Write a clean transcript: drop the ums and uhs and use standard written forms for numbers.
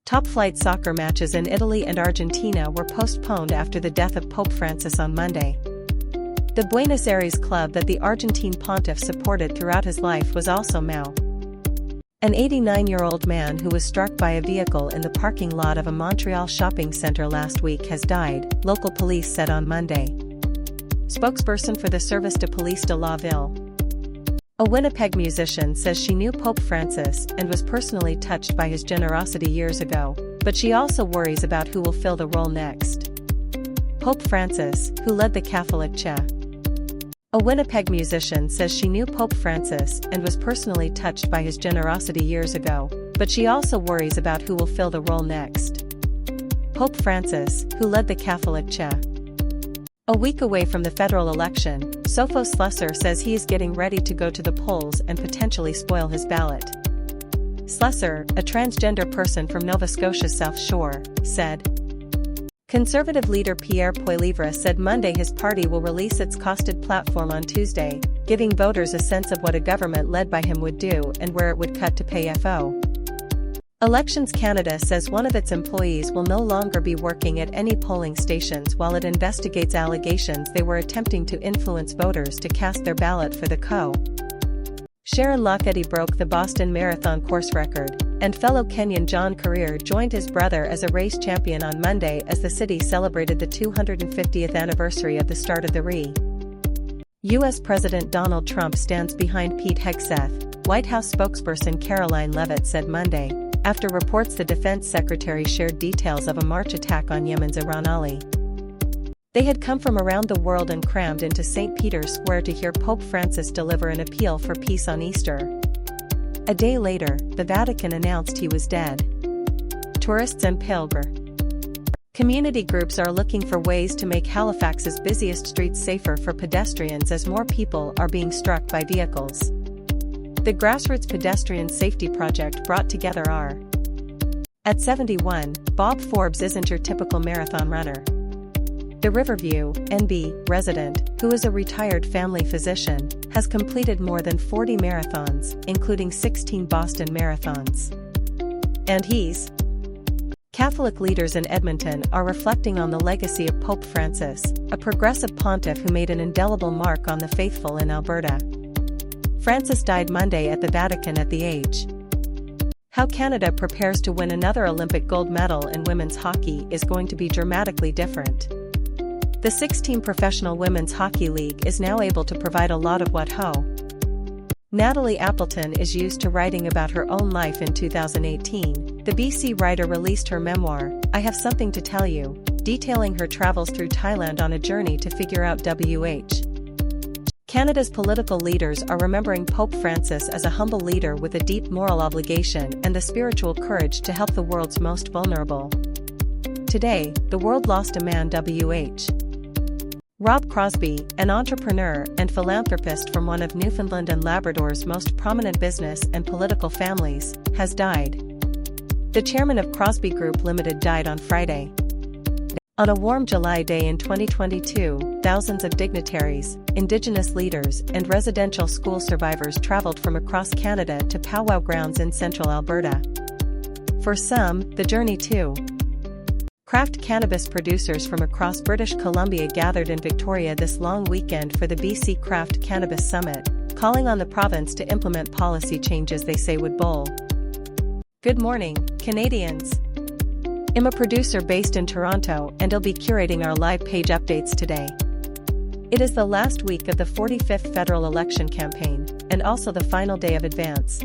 Top-flight soccer matches in Italy and Argentina were postponed after the death of Pope Francis on Monday. The Buenos Aires club that the Argentine pontiff supported throughout his life was also Mau. An 89-year-old man who was struck by a vehicle in the parking lot of a Montreal shopping center last week has died, local police said on Monday. Spokesperson for the Service de Police de la Ville. A Winnipeg musician says she knew Pope Francis and was personally touched by his generosity years ago, but she also worries about who will fill the role next. Pope Francis, who led the Catholic Church. A Winnipeg musician says she knew Pope Francis and was personally touched by his generosity years ago, but she also worries about who will fill the role next. Pope Francis, who led the Catholic Church. A week away from the federal election, Sophos Slesser says he is getting ready to go to the polls and potentially spoil his ballot. Slesser, a transgender person from Nova Scotia's South Shore, said. Conservative leader Pierre Poilievre said Monday his party will release its costed platform on Tuesday, giving voters a sense of what a government led by him would do and where it would cut to pay FO. Elections Canada says one of its employees will no longer be working at any polling stations while it investigates allegations they were attempting to influence voters to cast their ballot for the co. Sharon Lockety broke the Boston Marathon course record, and fellow Kenyan John Korir joined his brother as a race champion on Monday as the city celebrated the 250th anniversary of the start of the Re. U.S. President Donald Trump stands behind Pete Hegseth, White House spokesperson Caroline Leavitt said Monday, after reports the defense secretary shared details of a March attack on Yemen's Iran Ali. They had come from around the world and crammed into St. Peter's Square to hear Pope Francis deliver an appeal for peace on Easter. A day later, the Vatican announced he was dead. Tourists and pilgrims. Community groups are looking for ways to make Halifax's busiest streets safer for pedestrians as more people are being struck by vehicles. The Grassroots Pedestrian Safety Project brought together are. At 71, Bob Forbes isn't your typical marathon runner. The Riverview, NB, resident, who is a retired family physician, has completed more than 40 marathons, including 16 Boston marathons. And he's. Catholic leaders in Edmonton are reflecting on the legacy of Pope Francis, a progressive pontiff who made an indelible mark on the faithful in Alberta. Francis died Monday at the Vatican at the age. How Canada prepares to win another Olympic gold medal in women's hockey is going to be dramatically different. The 6-team Professional Women's Hockey League is now able to provide a lot of what Ho. Natalie Appleton is used to writing about her own life in 2018. The BC writer released her memoir, I Have Something to Tell You, detailing her travels through Thailand on a journey to figure out WH. Canada's political leaders are remembering Pope Francis as a humble leader with a deep moral obligation and the spiritual courage to help the world's most vulnerable. Today, the world lost a man WH. Rob Crosby, an entrepreneur and philanthropist from one of Newfoundland and Labrador's most prominent business and political families, has died. The chairman of Crosby Group Limited died on Friday. On a warm July day in 2022, thousands of dignitaries, Indigenous leaders, and residential school survivors traveled from across Canada to powwow grounds in central Alberta. For some, the journey too. Craft cannabis producers from across British Columbia gathered in Victoria this long weekend for the BC Craft Cannabis Summit, calling on the province to implement policy changes they say would bowl. Good morning, Canadians. I'm a producer based in Toronto and I'll be curating our live page updates today. It is the last week of the 45th federal election campaign, and also the final day of advance